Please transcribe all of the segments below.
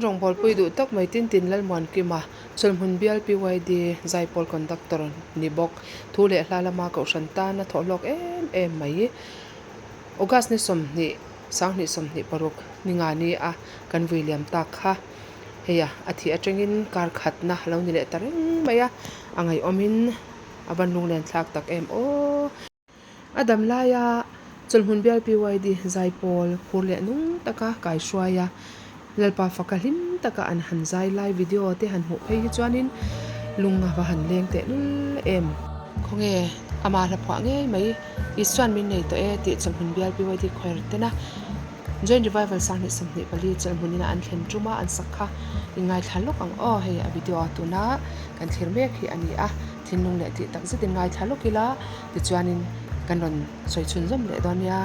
Rong bol pui du tak mai Tintin Lalmuankima chulhmun BRPYD zaipol conductor ni bok thule hlalama ko shanta na tholok em mai August ni som ni sang ni som ni paruk ni nga ni a kan William tak kha heya athi atengin kar khatna lo ni le tareng maya angai omin aban lung len thlak tak em o adam laya chulhmun BRPYD zaipol khurle nung taka kai shwaya lalpa fakalim taka an hanzai live video te han hu phei chuanin lunga wa han leng te nul em khonge ama la phwa nge mai iswan min nei to e ti chulhmun BRPYD khoir tena join revival sang ni samni pali chulhmunina an thlen tuma an sakha ingai thalok ang o hei a video atuna kan thirme khi ani a thinung le ti tak zet ingai thalokila ti chuanin kan ron soi chun zom le donia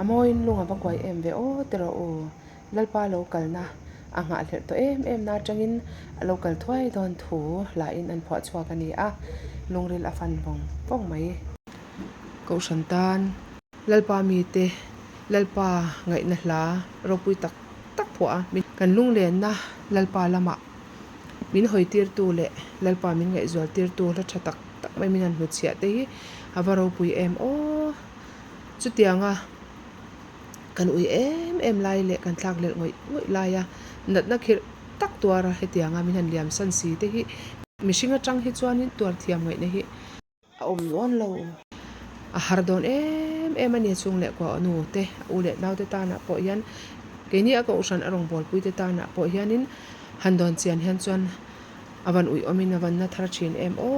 amoin lunga bakwai em ve o tero o lalpa local na anga hler to em na tangin local thoi don thu la in an phwa chwa kani a lungril afan bong mai ko shantan lalpa mi te lalpa ngai na hla ropui tak phwa min kan lung len na lalpa lama min hoi tir tu le lalpa min ngai zol tir tu la tha tak mai min an hu chia te hi awaro pui em o chutianga kan ui em lai le kan thak le ngoi lai ya nat na khir tak tuara hetianga min han liam san si te hi mishinga tang hi chuanin tuar thiam ngai ne hi a om non lo a har don em ani chung le ko anu te u le nau te ta na po yan ke ni a ko usan arong bol pui te ta na po hianin han don chian hian chuan awan ui omin awan na thar thin em o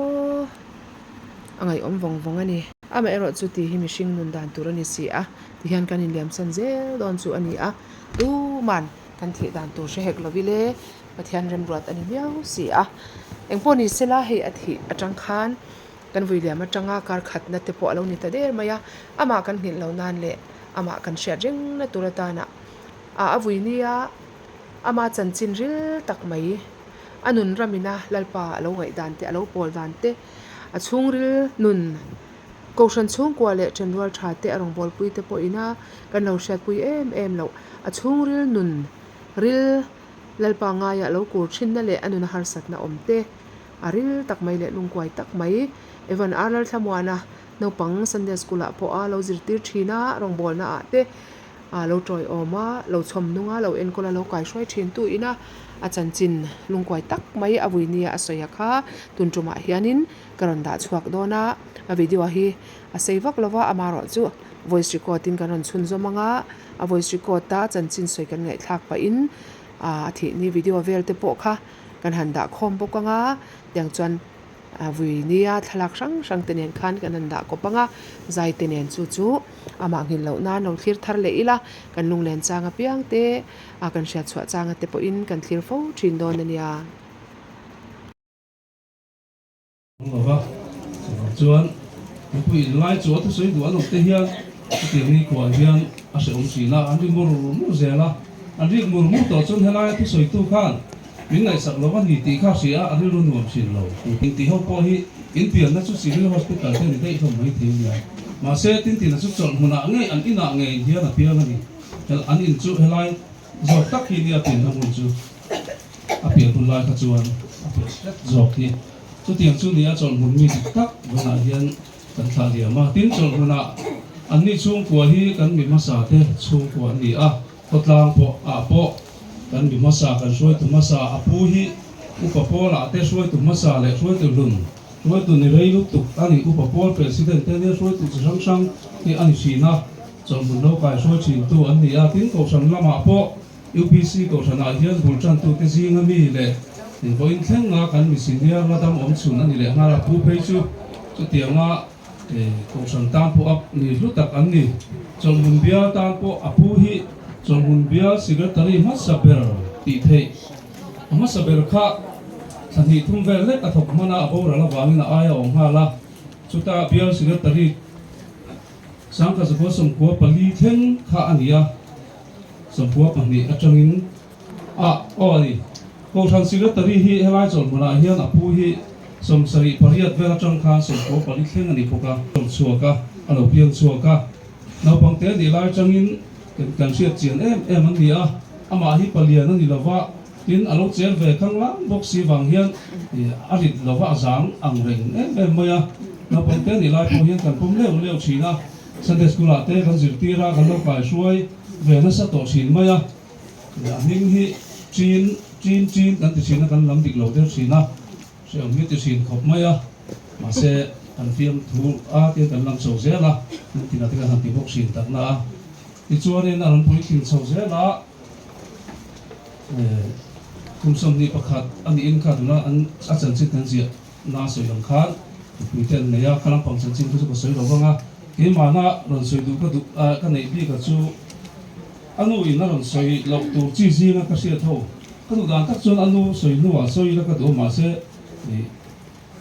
angai om vong ani ama ero chu ti hi mishing nun dan turani si a ti hian kanin liam san zel don chu ani a tu man kan thi dan tur she hek lovile pathian rem ruat ani miau si a engponi sela he athi atang khan kan vuile ma tanga kar khat na te po alo ni ta der maya ama kan hnil lo nan le ama kan share jeng na turata na a avuinia ama chanchin ril tak mai anun ramina lalpa alo ngai dan te alo pol dan te a chung ril nun Koshan chung kwa le chenwal tha te arong bol pui te po ina kan lo shat pui em lo a chung ril nun ril lalpa nga ya lo kur thin na le anuna har sat na omte aril tak mai le lungkuai tak mai evan arlal thamwana no pang Sunday school a po a lo zirtir thina rong bol na ate a lo troi oma lo chom nunga lo en kola lo kai shoi thin tu ina a chanchin lungkuai tak mai avuinia asoya kha tunchuma hianin karonda chuak dona a video hi a seivak lova amaro chu voice recording karon chhun zomanga a voice record ta chanchin soi kan ngai thak pa in a thi ni video vel te po kha kan handa khom bokanga yang chuan avuinia thalak sang tenen khan kan handa kopanga zai tenen chu ama ngil lo na no thlir thar le ila kan lunglen changa piang te a kan sha chwa changa te po in kan thlir fo thin don ania chuan pui lai chu tu soi du anok te hian ti ni ko hian a se om si na an ri mur mu zela an ri mur mu to chun helai tu soi tu khan min ngai sak lo wa ni ti kha sia a ri ru nuam sin lo tin ti ho po hi in pian na chu civil hospital te ni dei thom mai thi ya ma se tin na chu chon huna ngai an ina ngai hian a pian ani hel an in chu helai zo tak hi ni a tin na mun chu a pian tu lai kha chuan zo ki chu tiang chu ni a chon mun mi tak wala hian kan thla dia ma tin chon huna an ni chung kwa hi kan mi ma sa te chung kwa ni a kotlang po a po kan mi ma sa kan soi tu ma sa a pu hi upa po la te soi tu ma sa le soi tu lun soi tu ni rei lu tu ani upa po president te ni soi tu sang ni ani si na chon mun lo kai soi chin tu an ni a tin ko san lama po UPC ko sana hian bul chan tu te zinga mi le in ko in thleng nga kan mi senior la dam om chun ani le nga la pu phei chu tianga ko san tam pu ap ni lu tak an ni chon mun bia tam po apu hi chon mun bia secretary ma saber ti thei ma saber kha thani thum vel le ka thok mana abo ra la wangina aya ong ha la chuta bia secretary sang ka suppose som ko pali theng kha ania som ko pang ni atangin o ni ko san secretary hi helai chon mana hian apu hi som sari pariat vela chang kha som ko pali thleng ani poka som chuaka alo pian chuaka no pang te ni lai changin kan siat chian em an ni a ama hi palian ani lova tin alo chel ve khang lang bok si wang hian arit lova azang ang reng em maya no pang te ni lai po hian kan pum leo china Sunday school ate kan zirtira kan lo kai suai ve na sa to sin maya ning hi chin kan ti sin kan lam dik lo der sina se om hi ti sin khop maya ma se an fiam thu a ti kan lang so zela ti na ti kan ti bok sin tak na ti chuanin an pui thin so zela kum som ni pakhat ani in kha duna an a chan chit kan zia na soi lam khan pui ten ne ya khalang pang chan chin chu ko soi lo wanga ke ma na ron soi du ka nei bi ka chu anu in na ron soi lo tu chi na ka sia tho ka du dan tak chon anu soi nuwa soi la ka do ma se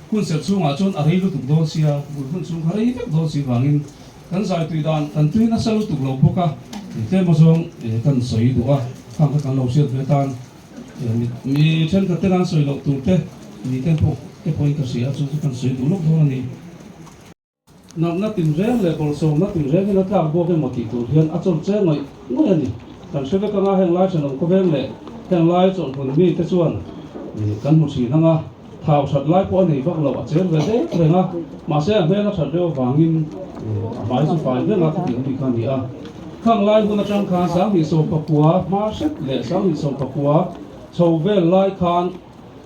kun se chunga chon a rei lu tu do sia kun chung kha rei vek do si wangin kan sai tui dan kan tui na sa lu tu lo boka te ma song kan soi du a khang ka kan lo sia ve tan mi chen ka te nan soi lo tu te ni ten po te point ka sia chu kan soi du lo do ni nam na tin re le bol so na tin re na ta bo ke ma ki tu hian a chon che ngai ani kan se ve ka nga heng lai chen ko ven le heng lai chon kun mi te chuan kan mu si na nga thao sat lai po nei vak lo a chen ve de renga ma se a hmel a that reo wangin mai chu fai ve nga ti ni kan ni a khang lai hun a chang kha sang ni so pakua ma set le sang ni so pakua so ve lai khan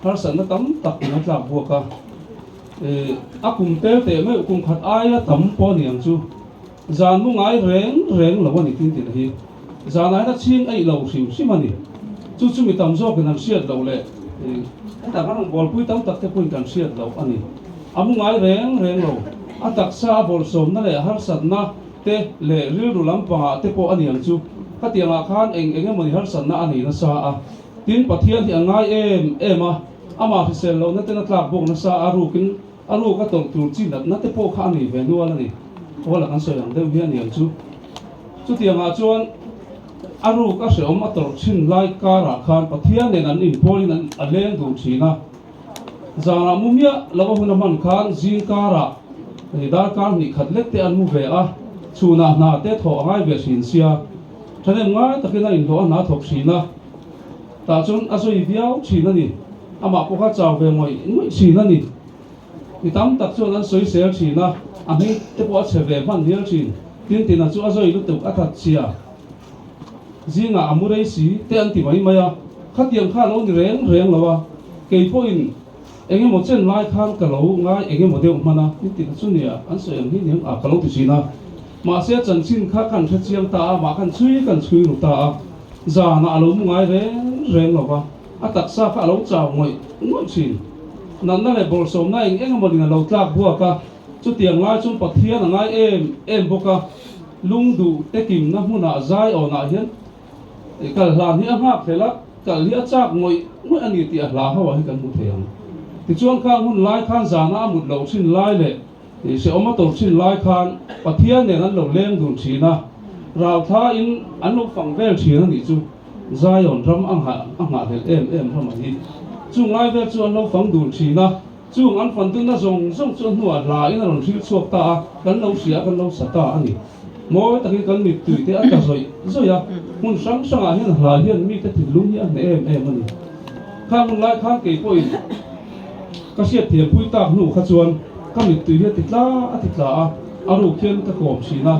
har san na tam tak na tla bu ka akum te me kum khat aya tam po niang chu zan nu ngai reng lo ni tin tin hi zan ai na ching ai lo sim ani chu mi tam zo kan siat lo le ta kan bol pui tam tak te pui kan siat lo ani amu ngai reng lo atak sa bol som na le har sat na te le ril ru lam pa te po ani ang chu ka tianga khan eng mani har san na ani na sa a tin pathian hi angai em ama fi sel lo na te na tlak bok na sa aru ka tong tur chin na te po kha ni ve nual ani wala kan soyang deuh hian ni chu tianga chuan aru ka se om ator chin lai kara khan pathian nen an in polin an aleng du thina zana mumia lawa huna man khan zin kara dar kar ni khatlek te an mu ve a chuna na te tho angai ve sin sia thane ngai takina in lo na thok sina ta chun azoi viau thina ni ama ko kha chaw ve moi sina ni tam tak chuan an soi sel thina ami te po che ve man hial thin tin a chu azoi lu tuk athat chia zinga amurei si te an ti mai maya khatiang kha lo ni reng lawa ke point enge mo chen lai khan ka lo ngai enge mo deu mana tin chu nia an soi ang hi ning a ka lo ti sina ma se chanchin kha kan tha chiang ta ma kan chui lu ta za na alo mu ngai reng lawa atak sa kha lo chaw ngoi chin nan na le bol som na enge mo ding lo tlak bua ka chu tiang lai chum pathian angai em boka lungdu tekim na huna zai ona hian kal hlan hi anga phela kal hi achak ngoi ani ti a hla hawa hi kan mu theang ti chuan kha hun lai khan zana mut lo chin lai le se oma tor chin lai khan pathian ne nan lo leng dun thina raw tha in an lo fang vel thina ni chu zai on ram anga le em ram ani chung lai vel chu an lo fang dun thina chung an fan tun na zong chuan nuwa la in an thil chuak ta kan lo sia kan lo sata ani moi takin kan mit tui te ata zoya mun sang a hian hla hian mi te thil lung hi an em ani kha mun lai kha ke poi ka sia thiam pui tak nu kha chuan ka mit tui hi atitla a aru khian ka kom sina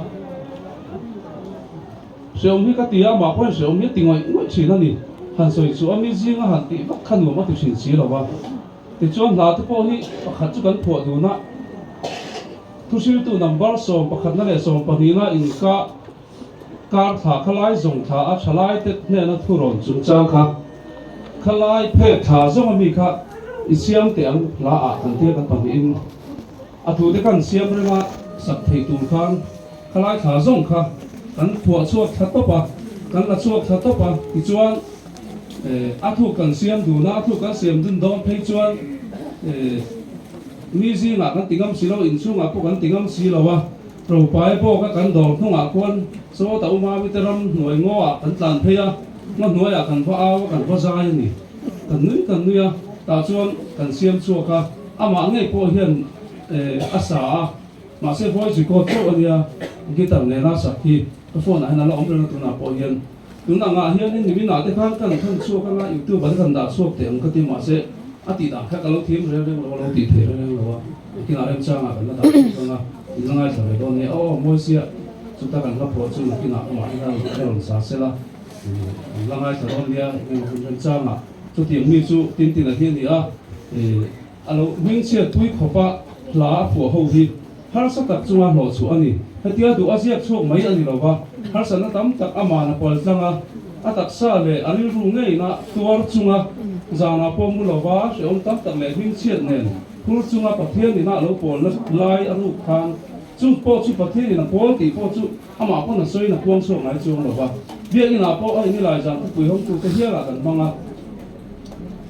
seom hi ka tia ma pon seom hi tingoi ngoi china ni han soi chu ami zinga han ti vak khanu ma tu sin si lawa ti chuan hla te po hi pakhat chu kan phuah du na thusil tu number som pakhat na le som panina in ka kar tha khalai zong tha a thalai te ne na thuron chung chang kha khalai phe tha zong mi kha isiam te ang la a kan te kan pani in a thu te kan siam renga sak thei tu khan khalai tha zong kha kan phuah chuak that pa kan la chuak that pa ti chuan a thu kan siam du na a thu kan siam dun dom phei chuan mi zi nga kan tingam silo in chu nga po kan tingam silo wa Ropui po ka kan dor thunga kon so ta uma mi teram noi ngo a kan tlan pheya ngo noi a kan fa aw kan fa zai ni kan nui a ta chuan kan siam chu ka ama nge po hian asa ma se voice record to ania gitar ne na sa ki phone a na la om na tu na po hian tu na nga hian ni mi na te kan chu ka na youtube ba kan da chu te ang ka ti ma se ati da kha ka lo thim re lo ti the re lo ki na em cha nga kan da na ngai sa re don ne mo sia chu ta kan la po chu ki na ma ina ron sa se la ngai sa don dia ni kan cha nga chu ti mi chu tin a hian ni a alo wing che tui khopa la pu ho hi har sa tak chunga lo chu ani hatia du asia chok mai ani lo ba har sa na tam tak ama na pol tlanga atak sa le aril ru ngei na tuar chunga zana po mu lo ba se om tam tak le wing che nen pur chunga pathian ni na lo pol na lai aru khan chu po chu pathian ni na pol ti po chu ama po na soi na puang so ngai chu lo ba bia ina po ai ni lai jan pui hom tu te hia la kan manga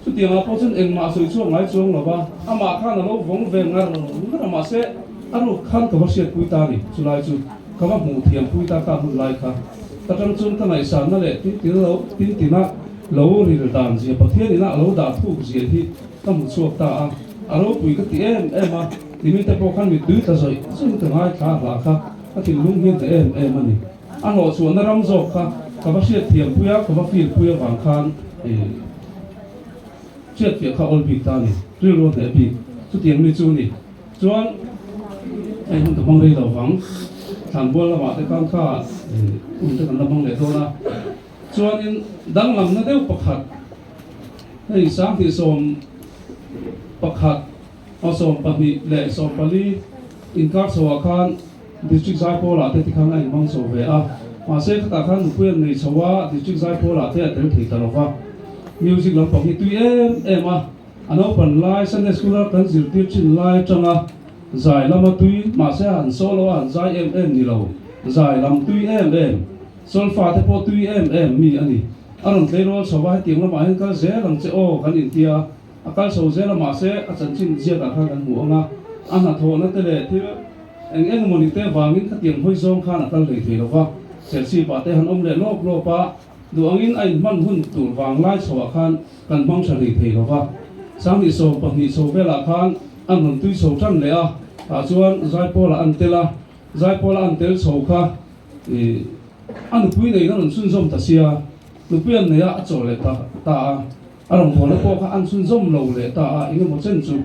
chu ti ma po chen eng ma soi chu ngai chu lo ba ama khan lo vong ve ngar ngar ma se aru khan ka basiat pui ta ni chu lai chu ka ma mu thiam pui ta ka mu lai kha ta tang chun ta nai san na le tin na lo ri dan ji pathian ni na lo da thu ji hi ta mu chuak ta a Ropui ka ti em a ti mi te po khan mi tu ta zoi chung ta ngai kha la kha a ti lung hian te em ani a ho chuan na ram zok kha ka ba siat thiam puya ka ba fil puya wang khan chiat pia kha ol bi ta ni ri ro te bi chu tiang mi chu ni chuan ai hun ta mong rei lo wang than bol la ma te kan kha te kan la mong le do na chuan in dang lam na deu pakhat hei sang ti som pakhat som pahni le som pali in kar so khan district zai pola te tikhan ai mang so ve a ma se ta khan puan nei chawa district zai pola te atel thei ta lova music lam pahni tu em a ano pan lai sunday school kan zir ti chin lai changa zai lama tui ma se han solo an zai em ni lo zai lam tui em sol fa te po tui em mi ani aron tleiro sawa tiang la ma hen kal ze lang che o kan in tia akal so ze la ma se a chanchin zia ka kan mu anga ana tho na te le thil eng moni te wangin ka tiang hoi zong khan akal le thei lo wa selsi pa te han om le lop lo pa du angin ai man hun tur wang lai so khan kan bang sa le thei lo wa sang ni so pa ni so vela khan an hun tui so chan le a chuan zai pola an tel so kha an pui nei na sun zom ta sia nu pian nei a chaw le ta arong thona po kha an sun zom lo le ta inga mo chen chu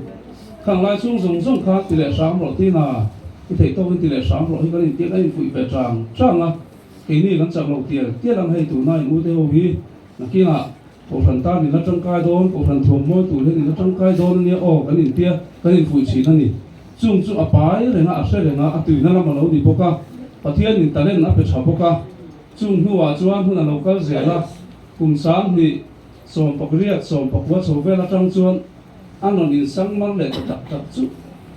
khang lai chung zong kha ti le sam ro ti na ti thei to ti le sam ro hi kan ti ai fui pe chang a ke ni kan chak lo ti lang hei tu nai mu te ho hi na ki na ko phan ta ni na chang kai don ko phan thom mo tu le ni na chang kai don ni o kan in tia kan in fui chi na ni chung chu apai le na a se le na a tu na la ma lo di po ka pathian in talen na pe cha po ka chung huwa chuan hun a local zela kum sam ni som pakriat som pakwa so vela tang chuan anon in sangman le tak chu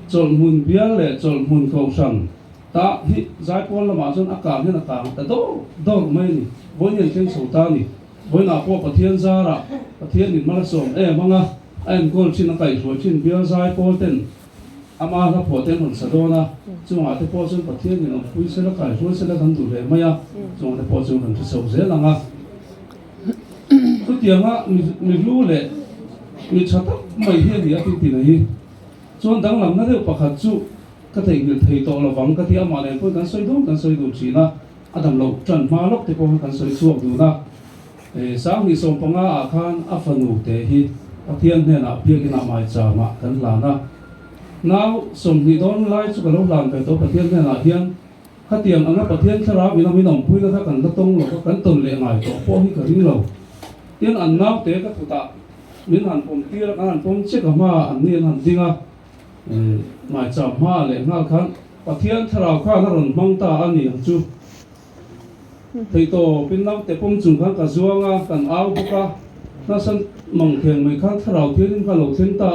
chol mun bial le chol mun ko sang ta hi zai pon la ma chuan akam hen akam ta do mai ni boin yen chen so ta ni boin a po pathian zara pathian in mala som manga an gol chin kai so chin bial zai pon ten ama la po ten hon sadona chunga te po chun pathian ni no pui se la kai so se la kan du le maya chunga te po chun han chu so ze langa tu tianga mi lu le mi chata mai hi ni a ti na hi chuan dang lam na de pakhat chu ka thei to lo wang ka ti ama le po kan soi do chi na adam lo tran ma lok te po kan soi chuak du na sang ni som panga a khan a fanu te hi pathian ne na pia ki na mai cha ma kan la na now som ni don lai chu ka lo lan pe to pathian ne na hian khatiam anga pathian thara mi na mi nom pui na kan la tong lo kan ton le ngai to po hi ka ring lo tian an nau te ka thuta min han pom tir kan pom che ka ma an ni han dinga mai cha ma le ngal khan pathian thara kha na ron mang ta ani chu thei to pin nau te pom chung khan ka zuanga kan au buka na san mang theng mai khan thara thirin ka lo thin ta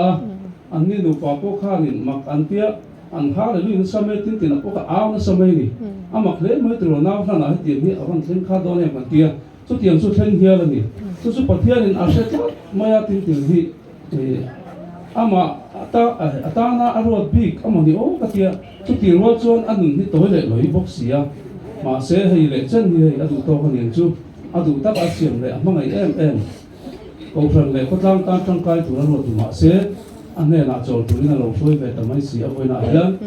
an ni nu pa po kha nin mak an pia an ha le lu sa me tin tin po ka au na sa me ni amak le mai tro na na na ti ni awan thlen kha do ne kan tia chu tiang chu thlen hia la ni chu pathian in aset maya tin tin hi ama ata na arot big ama ni o ka tia chu ti ro chon anun ni to le loi box sia ma se hei le chen ni hei adu to ka ni chu adu tak a siam le ama ngai em ko phran le ko tang tang kai tu na ro tu ma se an ne na chol tu ni na lo foi ve ta mai si a voi na hian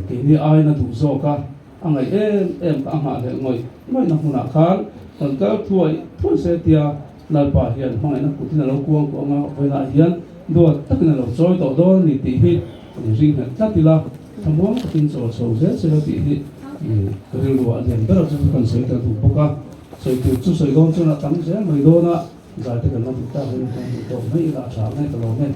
ke ni ai na du zo ka angai em ka ha le ngoi na huna khan kon ka thuai se tia nal pa hian mangai na putina lo kuang ko nga voi na hian do takna lo choi to do ni ti hi ni ring na tatila thamong tin so se lo ti hi ko ri lo an ber chu kan se ta tu poka so tu chu so gong chu na tam se mai do na za te kan no ta hin to mai la cha mai to lo ne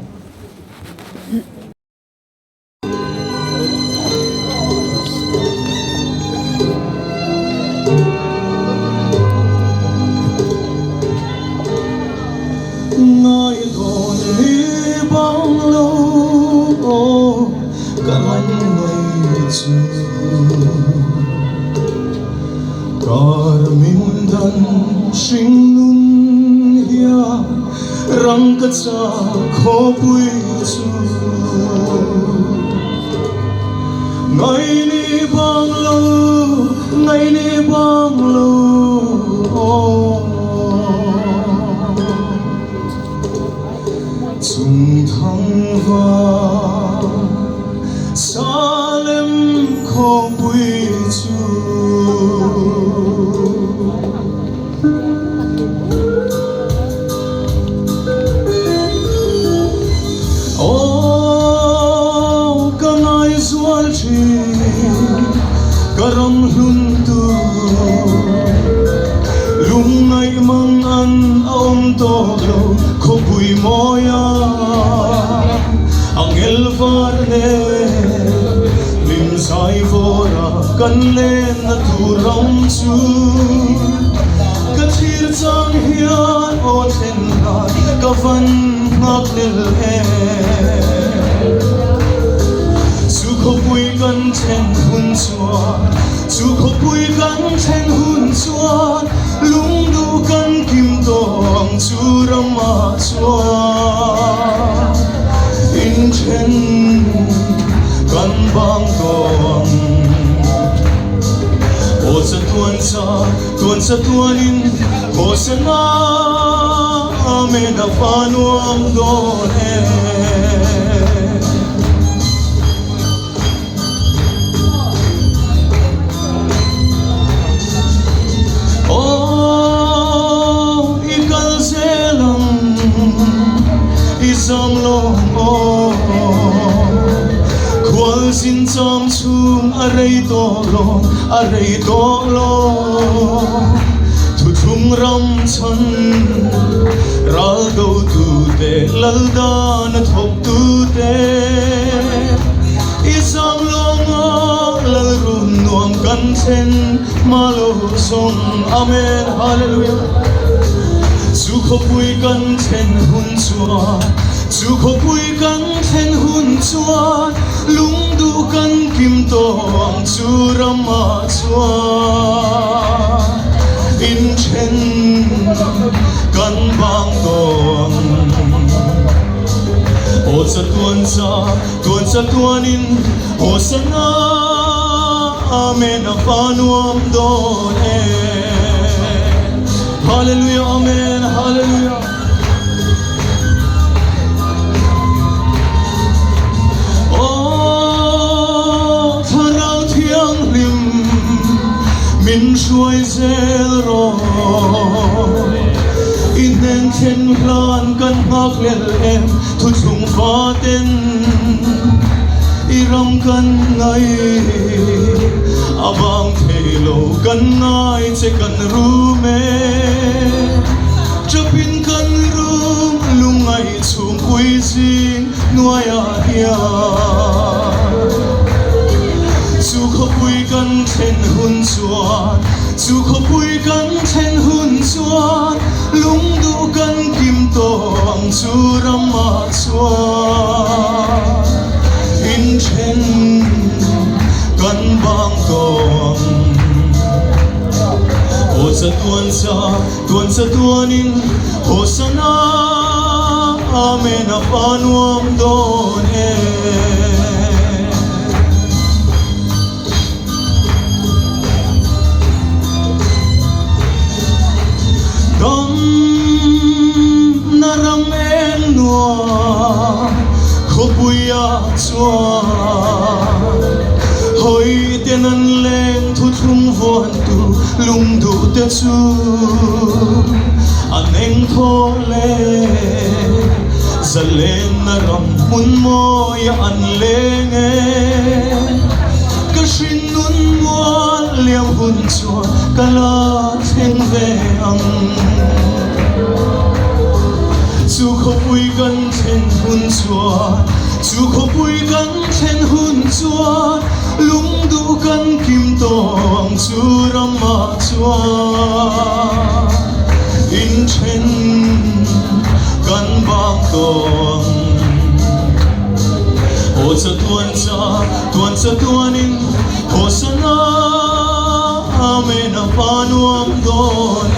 răng cất xa khó quy chu ngày ni bang lâu chung thăng vang xa lem khó quy chu karang huntu lungai mang an om to lo ko bui moya angel var ne lim sai vora kan le na tu ram chu ka thir chang hian o then na ka van nak lel Ropui kan chen hun chuan chu Ropui kan chen hun chuan lung du kan kim to chu rama chua in chen kan bang tong o sa tuan sa tuanin o sa na amen na panuam don Isam long o kwal sin cham chung arei to lo thu thung ram chan ral do tu te lal dan thop tu te isam long o lal rum nuam kan chen malo song amen hallelujah chu kho pui kan chen hun chua chu kho pui kan chen hun chua lung du kan kim tong chu rama chua in chen kan bang tong o sa tuan in o sa na amen a panuam don hallelujah amen hallelujah oh tharau thiang lim min shuai zel ro in nen chen plan kan hak lel em thu chung fa ten iram kan ngai abang thelo kan ngai che kan rume chapin kan rum lungai chung pui sing nuaya hia chu kho pui kan chen hun chuan chu kho pui kan chen hun chuan lung du kan kim tong chu rama chuan in chen kan bang tong o sa tuan in hosana amen a panuam don dom naram en noa khopuya chua hoi tenan leng thu thung von tu lung du te chu aneng tho le zalen naram mun mo ya an leng ka shin nun mo liam hun chua kala theng ve ang chu kho pui kan chen hun chua chu kho pui kan chen hun chua lung du kan kim tong chu rama chua in chen kan bang tong o sa tuan in hosana amen a panuam don